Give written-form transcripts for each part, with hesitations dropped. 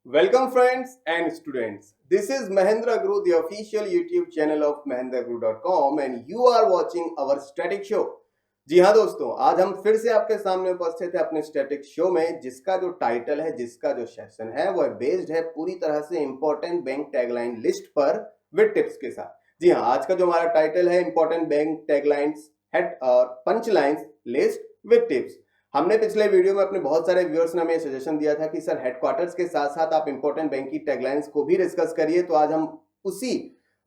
Welcome friends and students. This is Mahendra Guru, the official YouTube channel of mahendraguru.com and you are watching our static show. जी हाँ दोस्तों, आज हम फिर से आपके सामने उपस्थित है अपने स्टैटिक शो में, जिसका जो टाइटल है, जिसका जो सेशन है, वह बेस्ड है पूरी तरह से इंपॉर्टेंट बैंक टैगलाइन लिस्ट पर विद टिप्स के साथ। जी हाँ, आज का जो हमारा टाइटल है इंपॉर्टेंट बैंक टैगलाइंस हेड और punch lines list with tips. हमने पिछले वीडियो में अपने बहुत सारे व्यूअर्स ने हमें सजेशन दिया था कि सर हेडक्वार्टर्स के साथ साथ आप इंपॉर्टेंट बैंक की टैगलाइंस को भी डिस्कस करिए, तो आज हम उसी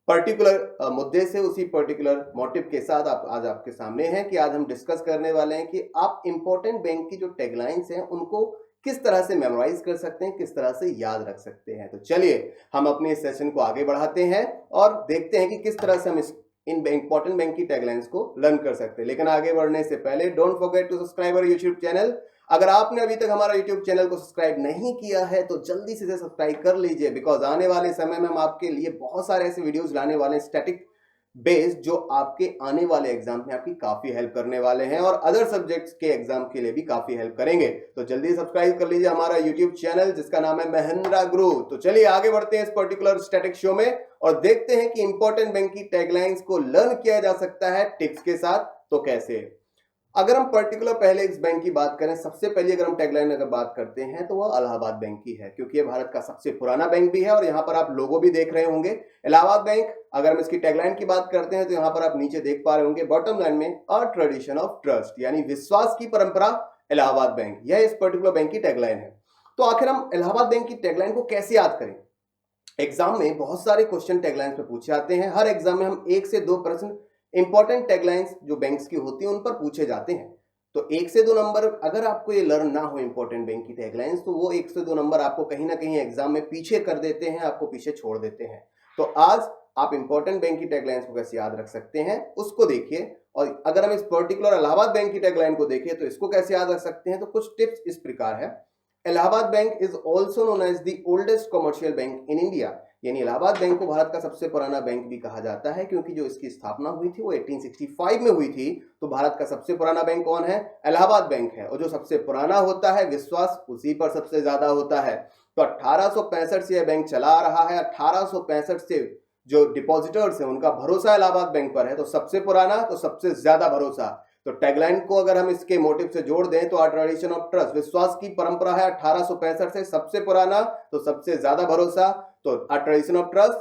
पर्टिकुलर मुद्दे से, उसी पर्टिकुलर मोटिव के साथ आज आपके सामने हैं कि आज हम डिस्कस करने वाले हैं कि आप इंपॉर्टेंट बैंक की जो टैगलाइंस हैं उनको किस तरह से मेमोराइज कर सकते हैं, किस तरह से याद रख सकते हैं। तो चलिए हम अपने इस सेशन को आगे बढ़ाते हैं और देखते हैं कि किस तरह से हम इस इन इंपॉर्टेंट बैंक की टैगलाइंस को लर्न कर सकते हैं। लेकिन आगे बढ़ने से पहले don't forget to subscribe our YouTube channel. अगर आपने अभी तक हमारा यूट्यूब चैनल को सब्सक्राइब नहीं किया है तो जल्दी से सब्सक्राइब कर लीजिए, बिकॉज आने वाले समय में हम आपके लिए बहुत सारे ऐसे वीडियोस लाने वाले हैं स्टैटिक बेस्ड, जो आपके आने वाले एग्जाम में आपकी काफी हेल्प करने वाले हैं और अदर सब्जेक्ट्स के एग्जाम के लिए भी काफी हेल्प करेंगे। तो जल्दी सब्सक्राइब कर लीजिए हमारा यूट्यूब चैनल जिसका नाम है महेंद्रा गुरु। तो चलिए आगे बढ़ते हैं इस पर्टिकुलर स्टैटिक शो में और देखते हैं कि इंपॉर्टेंट बैंक की टैगलाइंस को लर्न किया जा सकता है टिप्स के साथ। तो कैसे? अगर हम पर्टिकुलर पहले इस बैंक की बात करें, सबसे पहले अगर हम टैगलाइन अगर बात करते हैं तो वह इलाहाबाद बैंक की है, क्योंकि ये भारत का सबसे पुराना बैंक भी है और यहाँ पर आप लोगो भी देख रहे होंगे इलाहाबाद बैंक। अगर हम इसकी टैगलाइन की बात करते हैं तो यहाँ पर आप नीचे देख पा रहे होंगे बॉटम लाइन में अ ट्रेडिशन ऑफ ट्रस्ट, यानी विश्वास की परंपरा इलाहाबाद बैंक, यह इस पर्टिकुलर बैंक की टैगलाइन है। तो आखिर हम इलाहाबाद बैंक की टैगलाइन को कैसे याद करें? एग्जाम में बहुत सारे क्वेश्चन टैगलाइन पे पूछे जाते हैं। हर एग्जाम में हम 1 से 2 प्रश्न इंपॉर्टेंट टैगलाइंस जो बैंक्स की होती है उन पर पूछे जाते हैं। तो 1 से 2 नंबर अगर आपको ये लर्न ना हो इंपॉर्टेंट बैंक की टैगलाइंस, तो वो 1 से 2 नंबर आपको कहीं ना कहीं एग्जाम में पीछे कर देते हैं, आपको पीछे छोड़ देते हैं। तो आज आप इंपॉर्टेंट बैंक की टैगलाइंस को कैसे याद रख सकते हैं उसको देखिए, और अगर हम इस पर्टिकुलर इलाहाबाद बैंक की टैगलाइन को देखें तो इसको कैसे याद रख सकते हैं। तो कुछ टिप्स इस प्रकार है। Allahabad bank is also known as the oldest commercial bank in India, यानी इलाहाबाद बैंक को भारत का सबसे पुराना बैंक भी कहा जाता है, क्योंकि जो इसकी स्थापना हुई थी वो 1865 में हुई थी। तो भारत का सबसे पुराना बैंक कौन है? इलाहाबाद बैंक है। और जो सबसे पुराना होता है विश्वास उसी पर सबसे ज्यादा होता है। तो 1865 से यह बैंक चला आ रहा है। 1865 से जो डिपॉजिटर्स हैं उनका भरोसा इलाहाबाद बैंक पर है। तो सबसे पुराना तो सबसे ज्यादा भरोसा। तो टैगलाइन को अगर हम इसके मोटिव से जोड़ दें तो ट्रेडिशन ऑफ ट्रस्ट, विश्वास की परंपरा है 1865 से, सबसे पुराना तो सबसे ज्यादा भरोसा, तो ट्रेडिशन ऑफ ट्रस्ट,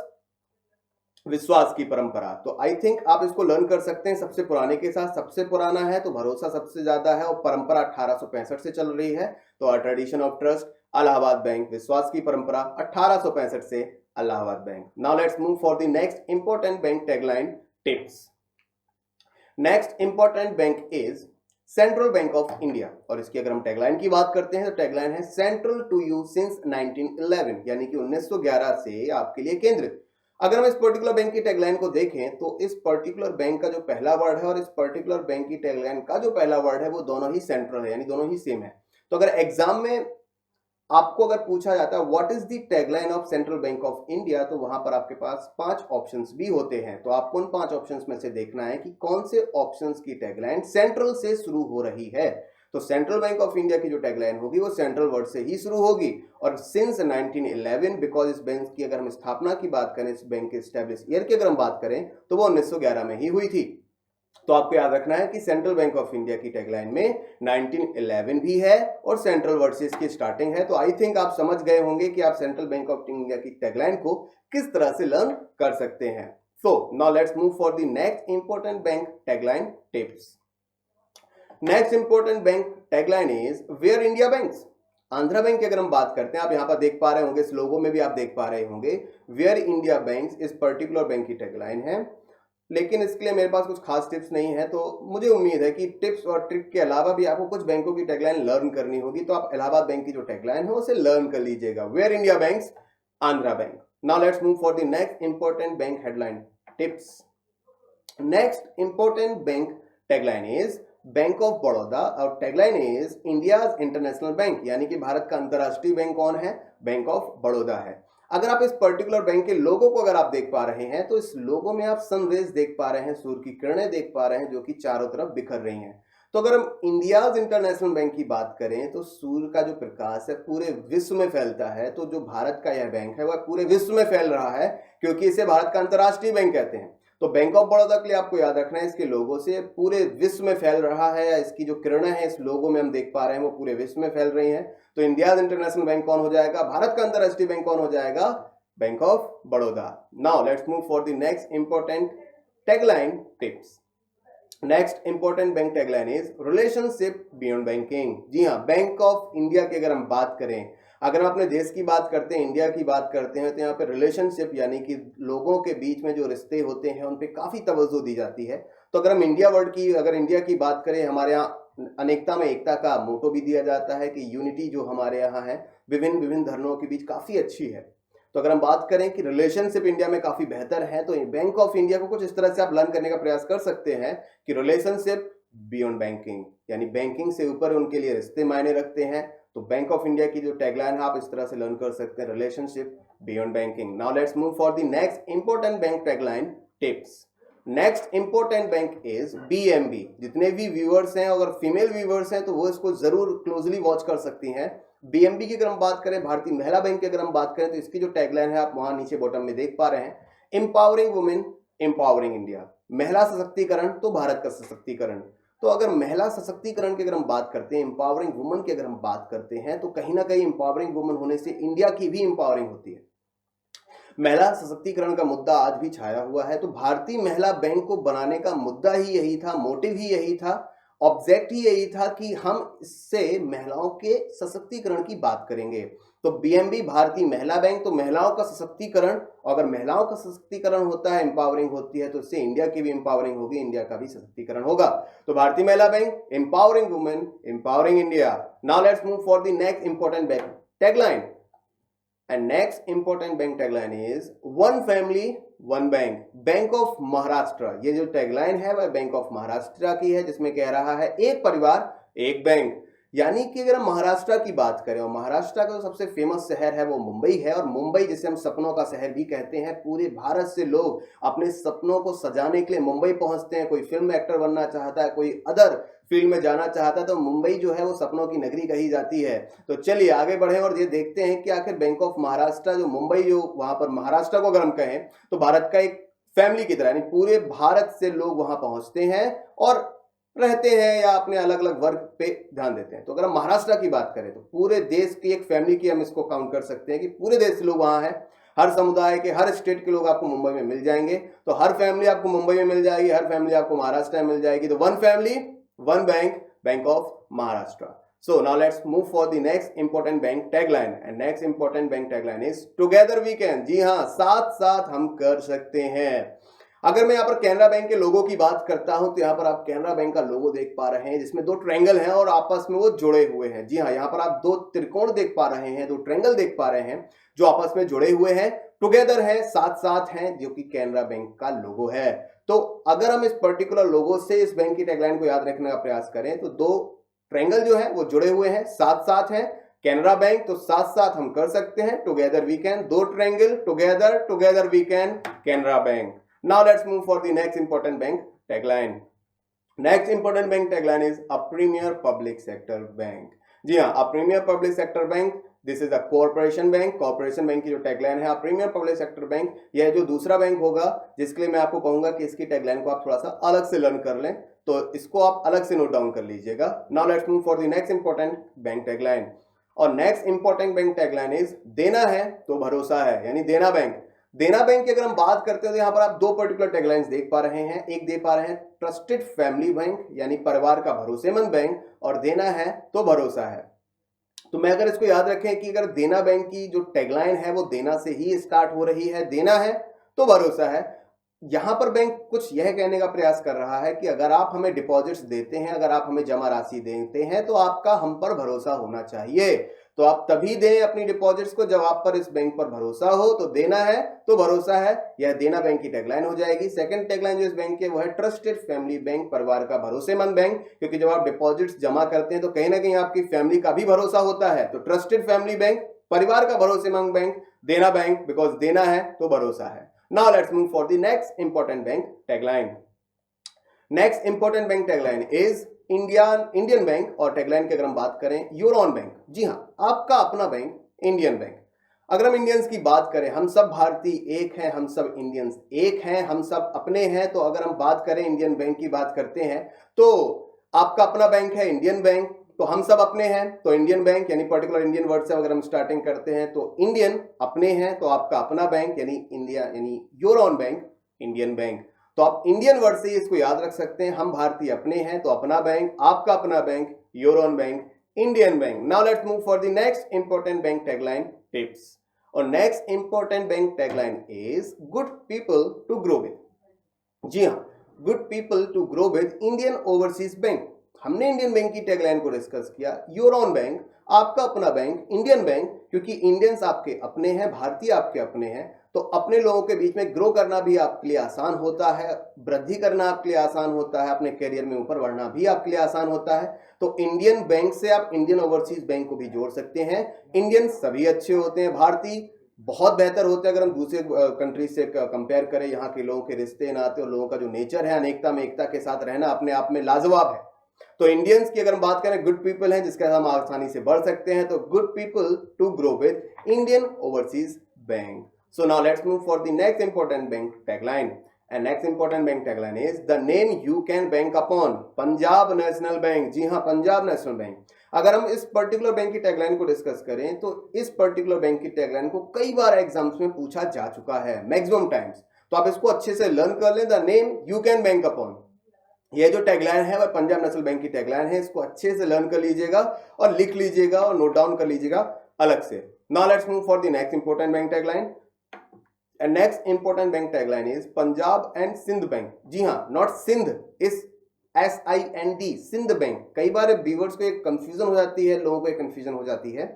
विश्वास की परंपरा। तो आई थिंक आप इसको लर्न कर सकते हैं सबसे पुराने के साथ। सबसे पुराना है तो भरोसा सबसे ज्यादा है और परंपरा 1865 से चल रही है। तो tradition of trust Allahabad bank, विश्वास की परंपरा 1865 से Allahabad bank. Now let's move for the next important bank tagline tips. Next important bank is central bank of India, और इसकी अगर हम टैगलाइन की बात करते हैं तो टैगलाइन है सेंट्रल टू यू सिंस 1911, यानी कि 1911 से आपके लिए केंद्रित। अगर हम इस पर्टिकुलर बैंक की टैगलाइन को देखें तो इस पर्टिकुलर बैंक का जो पहला वर्ड है और इस पर्टिकुलर बैंक की टैगलाइन का जो पहला वर्ड है वो दोनों ही सेंट्रल है, यानी दोनों ही सेम है। तो अगर एग्जाम में आपको अगर पूछा जाता है what is the tagline of central bank of India, तो वहां पर आपके पास 5 ऑप्शंस भी होते हैं। तो आपको उन 5 ऑप्शंस में से देखना है कि कौन से ऑप्शंस की टैगलाइन सेंट्रल से शुरू हो रही है। तो सेंट्रल बैंक ऑफ इंडिया की जो टैगलाइन होगी वो सेंट्रल वर्ड से ही शुरू होगी। और सिंस 1911, बिकॉज इस बैंक की अगर हम स्थापना की बात करें, इस बैंक के स्टैब्लिश ईयर की अगर हम बात करें तो वो 1911 में ही हुई थी। तो आपको याद रखना है कि सेंट्रल बैंक ऑफ इंडिया की टैगलाइन में 1911 भी है और सेंट्रल वर्ड से इसकी स्टार्टिंग है। तो आई थिंक आप समझ गए होंगे कि आप सेंट्रल बैंक ऑफ इंडिया की टैगलाइन को किस तरह से लर्न कर सकते हैं। So now let's move for the next important bank tagline tips. Next important bank tagline is where India banks. Andhra bank की अगर हम बात करते हैं, आप यहां पर देख पा रहे होंगे, इस लोगो में भी आप देख पा रहे होंगे वेयर इंडिया बैंक्स इस पर्टिकुलर बैंक की टैगलाइन है। लेकिन इसके लिए मेरे पास कुछ खास टिप्स नहीं है, तो मुझे उम्मीद है कि टिप्स और ट्रिक के अलावा भी आपको कुछ बैंकों की टैगलाइन लर्न करनी होगी। तो आप इलाहाबाद बैंक की जो टैगलाइन है उसे लर्न कर लीजिएगा, where India banks Andhra bank. Now let's move for the next important bank headline tips. Next important bank tagline is bank of Baroda और tagline is India's international bank, यानी कि भारत का अंतरराष्ट्रीय बैंक कौन है? बैंक ऑफ बड़ौदा है। अगर आप इस पर्टिकुलर बैंक के लोगो को अगर आप देख पा रहे हैं तो इस लोगो में आप सनरेज देख पा रहे हैं, सूर्य की किरणें देख पा रहे हैं जो कि चारों तरफ बिखर रही हैं। तो अगर हम इंडियाज इंटरनेशनल बैंक की बात करें तो सूर्य का जो प्रकाश है पूरे विश्व में फैलता है, तो जो भारत का यह बैंक है वह पूरे विश्व में फैल रहा है क्योंकि इसे भारत का अंतर्राष्ट्रीय बैंक कहते हैं। तो बैंक ऑफ बड़ौदा के लिए आपको याद रखना है इसके लोगो से पूरे विश्व में फैल रहा है, या इसकी जो किरणें हैं इस लोगो में हम देख पा रहे हैं वो पूरे विश्व में फैल रही हैं। तो इंडियाज इंटरनेशनल बैंक कौन हो जाएगा, भारत का अंतर्राष्ट्रीय बैंक कौन हो जाएगा, bank of Baroda. Now let's move for the next important tagline tips. Next important bank tagline is relationship beyond banking. जी हाँ, बैंक ऑफ इंडिया की अगर हम बात करें, अगर हम अपने देश की बात करते हैं, इंडिया की बात करते हैं, तो यहाँ पे रिलेशनशिप यानी कि लोगों के बीच में जो रिश्ते होते हैं उन पे काफी तवज्जो दी जाती है। तो अगर हम इंडिया की बात करें, हमारे यहाँ अनेकता में एकता का मोटो भी दिया जाता है कि यूनिटी जो हमारे यहाँ है विभिन्न विभिन्न धर्मों के बीच काफी अच्छी है। तो अगर हम बात करें कि रिलेशनशिप इंडिया में काफी बेहतर है, तो बैंक ऑफ इंडिया को कुछ इस तरह से आप लर्न करने का प्रयास कर सकते हैं कि रिलेशनशिप बियॉन्ड बैंकिंग, यानी बैंकिंग से ऊपर उनके लिए रिश्ते मायने रखते हैं। तो बैंक ऑफ इंडिया की जो टैगलाइन है आप इस तरह से लर्न कर सकते हैं, relationship beyond banking. Now let's move for the next important bank tagline tips. Next important bank is BMB. जितने भी व्यूअर्स हैं, अगर फीमेल व्यूअर्स हैं तो वो इसको जरूर क्लोजली वॉच कर सकती हैं। बीएमबी की अगर हम बात करें, भारतीय महिला बैंक की अगर हम बात करें, तो इसकी जो टैगलाइन है आप वहां नीचे बॉटम में देख पा रहे हैं, एम्पावरिंग वुमेन एम्पावरिंग इंडिया। महिला सशक्तिकरण तो भारत का सशक्तिकरण। तो अगर महिला सशक्तिकरण की अगर हम बात करते हैं, एम्पावरिंग वुमन की अगर हम बात करते हैं, तो कहीं ना कहीं एम्पावरिंग वुमन होने से इंडिया की भी एम्पावरिंग होती है। महिला सशक्तिकरण का मुद्दा आज भी छाया हुआ है। तो भारतीय महिला बैंक को बनाने का मुद्दा ही यही था, मोटिव ही यही था, ऑब्जेक्ट ही यही था कि हम इससे महिलाओं के सशक्तिकरण की बात करेंगे। तो बीएमबी भारतीय महिला बैंक, तो महिलाओं का सशक्तिकरण, अगर महिलाओं का सशक्तिकरण होता है, एम्पावरिंग होती है, तो इससे इंडिया की भी एम्पावरिंग होगी, इंडिया का भी सशक्तिकरण होगा। तो भारतीय महिला bank, empowering women empowering India. Now let's move for the next important bank tagline. And next important bank tagline is one family one bank, bank of Maharashtra. ये जो टैगलाइन है वह बैंक ऑफ महाराष्ट्र की है, जिसमें कह रहा है एक परिवार एक बैंक। यानी कि अगर हम महाराष्ट्र की बात करें, और महाराष्ट्र का जो सबसे फेमस शहर है वो मुंबई है, और मुंबई जिसे हम सपनों का शहर भी कहते हैं, पूरे भारत से लोग अपने सपनों को सजाने के लिए मुंबई पहुंचते हैं। कोई फिल्म एक्टर बनना चाहता है, कोई अदर फील्ड में जाना चाहता है, तो मुंबई जो है वो सपनों की नगरी कही जाती है। तो चलिए आगे बढ़े और ये देखते हैं कि आखिर बैंक ऑफ महाराष्ट्र जो मुंबई, जो वहां पर महाराष्ट्र को अगर हम कहें तो भारत का एक फैमिली की तरह, यानी पूरे भारत से लोग वहां पहुंचते हैं और रहते हैं या अपने अलग अलग वर्ग पे ध्यान देते हैं। तो अगर हम महाराष्ट्र की बात करें तो पूरे देश की एक फैमिली की हम इसको काउंट कर सकते हैं कि पूरे देश से लोग वहां हैं, हर समुदाय के, हर स्टेट के लोग आपको मुंबई में मिल जाएंगे। तो हर फैमिली आपको मुंबई में मिल जाएगी, हर फैमिली आपको महाराष्ट्र में मिल जाएगी। तो one family one bank, bank of Maharashtra. So now let's move for the next important bank tagline, and next important bank tagline is together we can। जी हाँ, साथ साथ हम कर सकते हैं। अगर मैं यहाँ पर कैनरा बैंक के लोगो की बात करता हूं, तो यहाँ पर आप कैनरा बैंक का लोगो देख पा रहे हैं, जिसमें दो ट्रायंगल हैं और आपस में वो जुड़े हुए हैं। जी हाँ, यहाँ पर आप दो त्रिकोण देख पा रहे हैं, दो ट्रायंगल देख पा रहे हैं जो आपस में जुड़े हुए हैं, टुगेदर है, साथ साथ हैं, जो कि कैनरा बैंक का लोगो है। तो अगर हम इस पर्टिकुलर लोगो से इस बैंक की टैगलाइन को याद रखने का प्रयास करें, तो दो ट्रायंगल जो है वो जुड़े हुए हैं, साथ साथ हैं, कैनरा बैंक, तो साथ साथ हम कर सकते हैं, टुगेदर वी कैन, दो triangle together, together we can, Canara bank. Now let's move for the next important bank tagline. Next important bank tagline is a premier public sector bank। जी हाँ, a premier public sector bank, this is a corporation bank। corporation bank की जो tagline है, a premier public sector bank, यह जो दूसरा bank होगा जिसके लिए मैं आपको कहूंगा कि इसकी टैगलाइन को आप थोड़ा सा अलग से लर्न कर लें, तो इसको आप अलग से नोट डाउन कर लीजिएगा। Now let's move for the next important bank tagline। और next important bank tagline is देना है तो भरोसा है, यानी देना बैंक। देना बैंक की अगर हम बात करते हैं तो यहाँ पर आप दो पर्टिकुलर टैगलाइंस देख पा रहे हैं। एक देख पा रहे हैं ट्रस्टेड फैमिली बैंक, यानी परिवार का भरोसेमंद बैंक, और देना है तो भरोसा है। तो मैं अगर इसको याद रखें कि अगर देना बैंक की जो टैगलाइन है वो देना से ही स्टार्ट हो रही है, देना है तो भरोसा है। यहां पर बैंक कुछ यह कहने का प्रयास कर रहा है कि अगर आप हमें डिपॉजिट्स देते हैं, अगर आप हमें जमा राशि देते हैं, तो आपका हम पर भरोसा होना चाहिए। तो आप तभी दें अपनी डिपॉजिट्स को जब आप पर इस बैंक पर भरोसा हो। तो देना है तो भरोसा है, यह देना बैंक की टैगलाइन हो जाएगी। सेकंड टैगलाइन जो इस बैंक की है वो है ट्रस्टेड फैमिली बैंक, परिवार का भरोसेमंद बैंक, क्योंकि जब आप डिपॉजिट्स जमा करते हैं तो कहीं ना कहीं आपकी फैमिली का भी भरोसा होता है। तो ट्रस्टेड फैमिली बैंक, परिवार का भरोसेमंद बैंक, देना बैंक, बिकॉज देना है तो भरोसा है। Now let's move for the next important bank tagline। Next important bank tagline is Indian bank, और टैगलाइन की अगर हम बात करें योर ओन बैंक। जी हाँ, आपका अपना बैंक इंडियन बैंक। अगर हम इंडियंस की बात करें, हम सब भारतीय एक हैं, हम सब इंडियंस एक हैं, हम सब अपने हैं। तो अगर हम बात करें इंडियन बैंक की बात करते हैं तो आपका अपना बैंक है इंडियन बैंक, तो हम सब अपने हैं तो इंडियन बैंक, यानी पर्टिकुलर इंडियन वर्ड से अगर हम स्टार्टिंग करते हैं तो इंडियन अपने हैं, तो आपका अपना बैंक यानी इंडिया, यानी your own bank Indian bank. तो आप इंडियन वर्ड से इसको याद रख सकते हैं, हम भारतीय अपने हैं तो अपना बैंक, आपका अपना bank your own bank Indian bank. Now let's move for the next important bank tagline tips. और next important bank tagline is good people to grow with. जी हाँ, good people to grow with Indian overseas bank. हमने Indian bank की tagline को discuss किया, your own bank आपका अपना bank Indian bank, क्योंकि इंडियंस आपके अपने हैं, भारतीय आपके अपने हैं, तो अपने लोगों के बीच में ग्रो करना भी आपके लिए आसान होता है, वृद्धि करना आपके लिए आसान होता है, अपने करियर में ऊपर बढ़ना भी आपके लिए आसान होता है। तो इंडियन बैंक से आप इंडियन ओवरसीज बैंक को भी जोड़ सकते हैं। इंडियन सभी अच्छे होते हैं, भारतीय बहुत बेहतर होते हैं। अगर हम दूसरे कंट्री से कंपेयर करें, यहाँ के लोगों के रिश्ते नाते और लोगों का जो नेचर है अनेकता में एकता के साथ रहना अपने आप में लाजवाब है। तो इंडियंस की अगर हम बात करें, गुड पीपल हैं जिसके साथ हम आसानी से बढ़ सकते हैं, तो good people to grow with Indian overseas bank. So now let's move for the next important bank tagline. And next important bank tagline is the name you can bank upon. Punjab national bank. जी हाँ, Punjab national bank. अगर हम इस particular bank की tagline को discuss करें तो इस पर्टिकुलर बैंक की टैगलाइन को कई बार एग्जाम्स में पूछा जा चुका है, मैक्सिमम टाइम्स। तो आप इसको अच्छे से लर्न कर लें, the name you can bank upon. ये जो टैगलाइन है वह पंजाब नेशनल बैंक की टैगलाइन है, इसको अच्छे से लर्न कर लीजिएगा और लिख लीजिएगा और नोट डाउन कर लीजिएगा अलग से। Now let's move for the next important bank tagline. And next important bank tagline is Punjab and Sindh bank. जी हाँ, नॉट सिंध, इस SIND, सिंध बैंक। कई बार व्यूअर्स को एक कंफ्यूजन हो जाती है, लोगों को एक कंफ्यूजन हो जाती है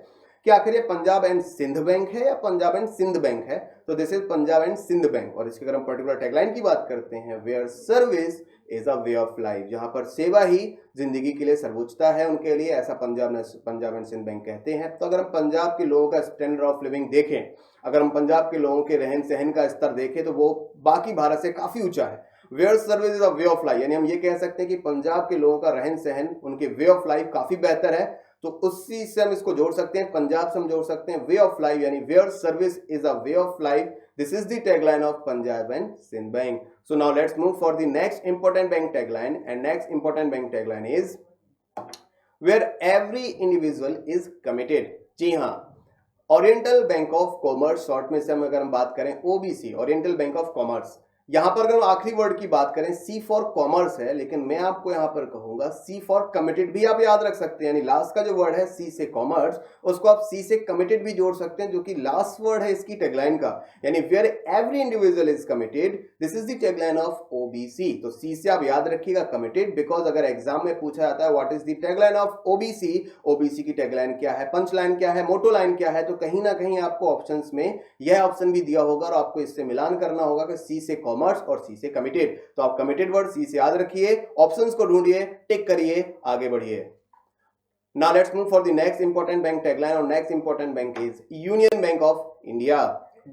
कि आखिर ये पंजाब एंड सिंध बैंक है या पंजाब एंड सिंध बैंक है। तो this is Punjab and Sindh bank. और इसकी अगर हम पर्टिकुलर टैगलाइन की बात करते हैं, where service is a way of life, जहां पर सेवा ही जिंदगी के लिए सर्वोच्चता है उनके लिए, ऐसा पंजाब एंड सिंध बैंक कहते हैं। तो अगर हम पंजाब के लोगों का स्टैंडर्ड ऑफ लिविंग देखें, अगर हम पंजाब के लोगों के रहन सहन का स्तर देखें तो वो बाकी भारत से काफी ऊंचा है। Where service is a way of life, यानी हम ये कह सकते हैं कि पंजाब के लोगों का रहन सहन, उनके वे ऑफ लाइफ काफी बेहतर है। तो उसी से हम इसको जोड़ सकते हैं, पंजाब से हम जोड़ सकते हैं वे ऑफ लाइफ, यानी where service is a way of life. This is the tagline of Punjab and Sindh bank. So now let's move for the next important bank tagline. And next important bank tagline is where every individual is committed. जी हाँ, oriental bank of commerce, short में से हम अगर हम बात करें OBC, oriental bank of commerce. यहां पर अगर हम आखिरी वर्ड की बात करें, C फॉर कॉमर्स है, लेकिन मैं आपको यहां पर कहूंगा C फॉर कमिटेड भी आप याद रख सकते हैं। यानी लास्ट का जो वर्ड है C से कॉमर्स, उसको आप C से कमिटेड भी जोड़ सकते हैं, जो कि लास्ट वर्ड है इसकी टैगलाइन का। यानी where every individual is committed, this is the tagline of OBC। तो C से आप याद रखिएगा कमिटेड, बिकॉज अगर एग्जाम में पूछा जाता है what is the tagline of OBC की टैगलाइन क्या है, पंच लाइन क्या है, मोटो लाइन क्या है, तो कहीं ना कहीं आपको ऑप्शंस में यह ऑप्शन भी दिया होगा और आपको इससे मिलान करना होगा कि C से कॉमर्स और C से कमिटेड। तो आप कमिटेड वर्ड C से याद रखिए, ऑप्शंस को ढूंढिए, टिक करिए, आगे बढ़िए। Now let's move for the next important bank tagline, और next important bank is Union Bank of India.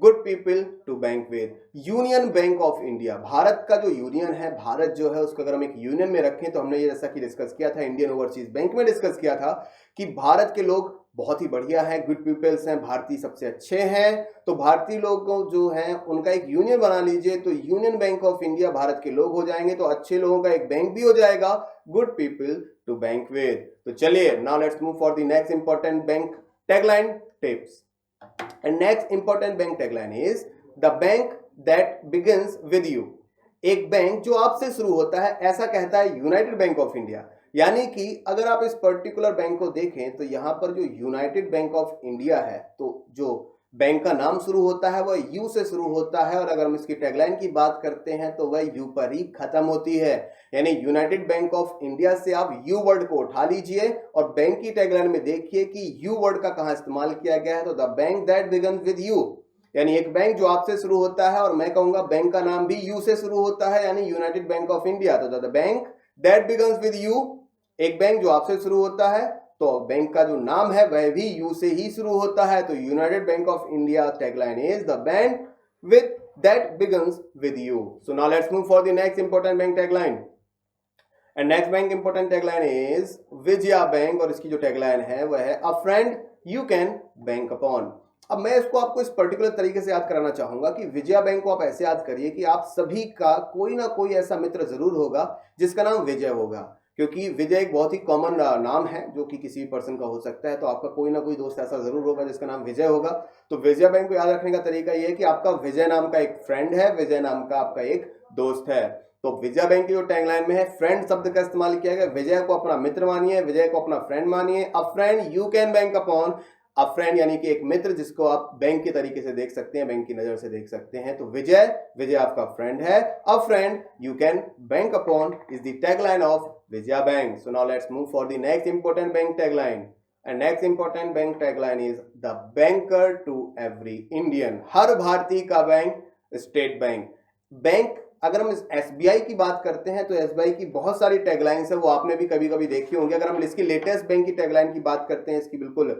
Good people to bank with. Union bank of India, Bharat का जो यूनियन है, भारत जो है उसको अगर हम एक यूनियन में रखें तो हमने ये जैसा कि डिस्कस किया था इंडियन ओवरसीज बैंक में डिस्कस किया था कि भारत के लोग बहुत ही बढ़िया हैं, गुड पीपल्स हैं, भारतीय सबसे अच्छे हैं। तो भारतीय लोग जो हैं उनका एक यूनियन बना लीजिए, तो union bank of India Bharat के लोग हो जाएंगे, तो अच्छे लोगों का एक बैंक भी हो जाएगा, good people to bank with. तो चलिए, now let's move for the next important bank tagline tips. And next important bank tagline is the bank that begins with you. एक बैंक जो आपसे शुरू होता है, ऐसा कहता है यूनाइटेड बैंक ऑफ इंडिया। यानी कि अगर आप इस पर्टिकुलर बैंक को देखें तो यहां पर जो यूनाइटेड बैंक ऑफ इंडिया है, तो जो बैंक का नाम शुरू होता है वह यू से शुरू होता है, और अगर हम इसकी टैगलाइन की बात करते हैं तो वह यू पर ही खत्म होती है। यानी यूनाइटेड बैंक ऑफ इंडिया से आप यू वर्ड को उठा लीजिए और बैंक की टैगलाइन में देखिए कि यू वर्ड का कहां इस्तेमाल किया गया है, तो the bank that begins with you, यानी एक बैंक जो आपसे शुरू होता है, और मैं कहूंगा बैंक का नाम भी यू से शुरू होता है, यानी यूनाइटेड बैंक ऑफ इंडिया। तो the bank that begins with you, एक बैंक जो आपसे शुरू होता है, तो बैंक का जो नाम है वह भी यू से ही शुरू होता है। तो United bank of India tagline is the bank with that begins with you. So now let's move for the next important bank tagline. And next bank important tagline is Vijaya bank, और इसकी जो tagline है वह है अ friend you can bank upon. अब मैं इसको आपको इस पर्टिकुलर तरीके से याद कराना चाहूंगा कि विजया बैंक को आप ऐसे याद करिए कि आप सभी का कोई ना कोई ऐसा मित्र जरूर होगा जिसका नाम विजय होगा, क्योंकि विजय एक बहुत ही कॉमन नाम है जो कि किसी पर्सन का हो सकता है। तो आपका कोई ना कोई दोस्त ऐसा जरूर होगा जिसका नाम विजय होगा। तो विजया बैंक को याद रखने का तरीका यह है कि आपका विजय नाम का एक फ्रेंड है, विजय नाम का आपका एक दोस्त है। तो विजया बैंक की जो टैगलाइन में है फ्रेंड शब्द का इस्तेमाल किया गया। विजय को अपना मित्र मानिए, विजय को अपना फ्रेंड मानिए। अ friend you can bank upon, a friend यानी कि एक मित्र जिसको आप बैंक के तरीके से देख सकते हैं, बैंक की नजर से देख सकते हैं। तो विजय आपका फ्रेंड है। अ friend you can bank upon is the tagline of Vijaya Bank. So now let's move for the next important bank tagline. And next important bank tagline is the banker to every Indian. हर भारतीय का bank state bank. Bank अगर हम इस SBI की बात करते हैं तो SBI की बहुत सारी टैगलाइंस है, वो आपने भी कभी कभी देखी होंगी। अगर हम इसकी लेटेस्ट बैंक की टैगलाइन की बात करते हैं, इसकी बिल्कुल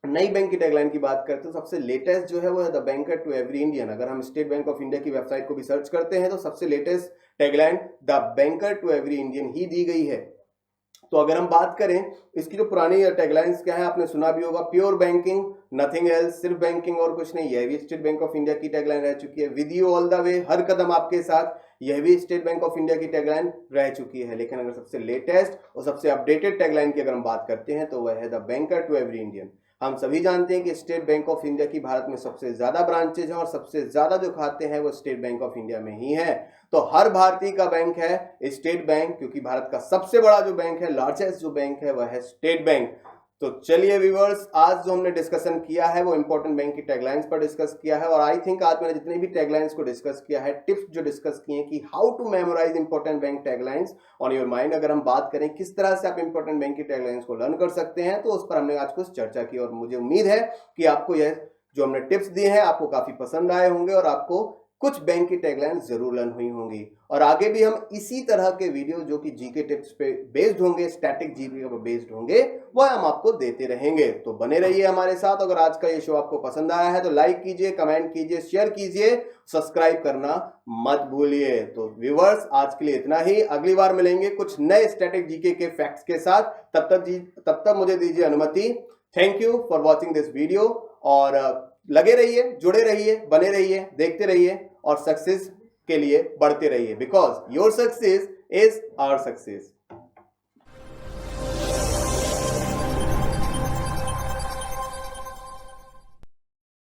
नई बैंक की टैगलाइन की बात करते हैं, तो सबसे लेटेस्ट जो है वो है the banker to every Indian. अगर हम स्टेट बैंक ऑफ इंडिया की वेबसाइट को भी सर्च करते हैं तो सबसे latest tagline the banker to every Indian ही दी गई है। तो अगर हम बात करें इसकी जो पुरानी टैगलाइंस क्या है, आपने सुना भी होगा, प्योर बैंकिंग नथिंग एल्स, सिर्फ बैंकिंग और कुछ नहीं। यह भी स्टेट बैंक ऑफ इंडिया की टैगलाइन रह चुकी है। With you all the way, हर कदम आपके साथ, यह भी स्टेट बैंक ऑफ इंडिया की टैगलाइन रह चुकी है। लेकिन अगर सबसे लेटेस्ट और सबसे अपडेटेड टैगलाइन की अगर हम बात करते हैं तो वह है the banker to every Indian. हम सभी जानते हैं कि स्टेट बैंक ऑफ इंडिया की भारत में सबसे ज्यादा ब्रांचेज हैं और सबसे ज्यादा जो खाते हैं वो स्टेट बैंक ऑफ इंडिया में ही है। तो हर भारतीय का बैंक है स्टेट बैंक, क्योंकि भारत का सबसे बड़ा जो बैंक है, लार्जेस्ट जो बैंक है वह है स्टेट बैंक। तो चलिए व्यूअर्स, आज जो हमने डिस्कशन किया है वो इंपॉर्टेंट बैंक की टैगलाइंस पर डिस्कस किया है। और आई थिंक आज मैंने जितने भी टैगलाइंस को डिस्कस किया है, टिप्स जो डिस्कस किए कि how to memorise important bank taglines on your mind, अगर हम बात करें किस तरह से आप इंपॉर्टेंट बैंक की टैगलाइंस को लर्न कर सकते हैं, तो उस पर हमने आज कुछ चर्चा की। और मुझे उम्मीद है कि आपको यह जो हमने टिप्स दिए हैं आपको काफी पसंद आए होंगे और आपको कुछ बैंक की टैगलाइंस जरूर लर्न हुई होंगी। और आगे भी हम इसी तरह के वीडियो जो कि जीके टिप्स पे बेस्ड होंगे, स्टैटिक जीके पर बेस्ड होंगे, वह हम आपको देते रहेंगे। तो बने रहिए हमारे साथ। अगर आज का ये शो आपको पसंद आया है तो लाइक कीजिए, कमेंट कीजिए, शेयर कीजिए, सब्सक्राइब करना मत भूलिए। तो व्यूअर्स, आज के लिए इतना ही। अगली बार मिलेंगे कुछ नए स्टैटिक जीके के फैक्ट्स के साथ। तब तक मुझे दीजिए अनुमति। Thank you for watching this video. और लगे रहिए, जुड़े रहिए, बने रहिए, देखते रहिए और सक्सेस के लिए बढ़ते रहिए, because your success is our success.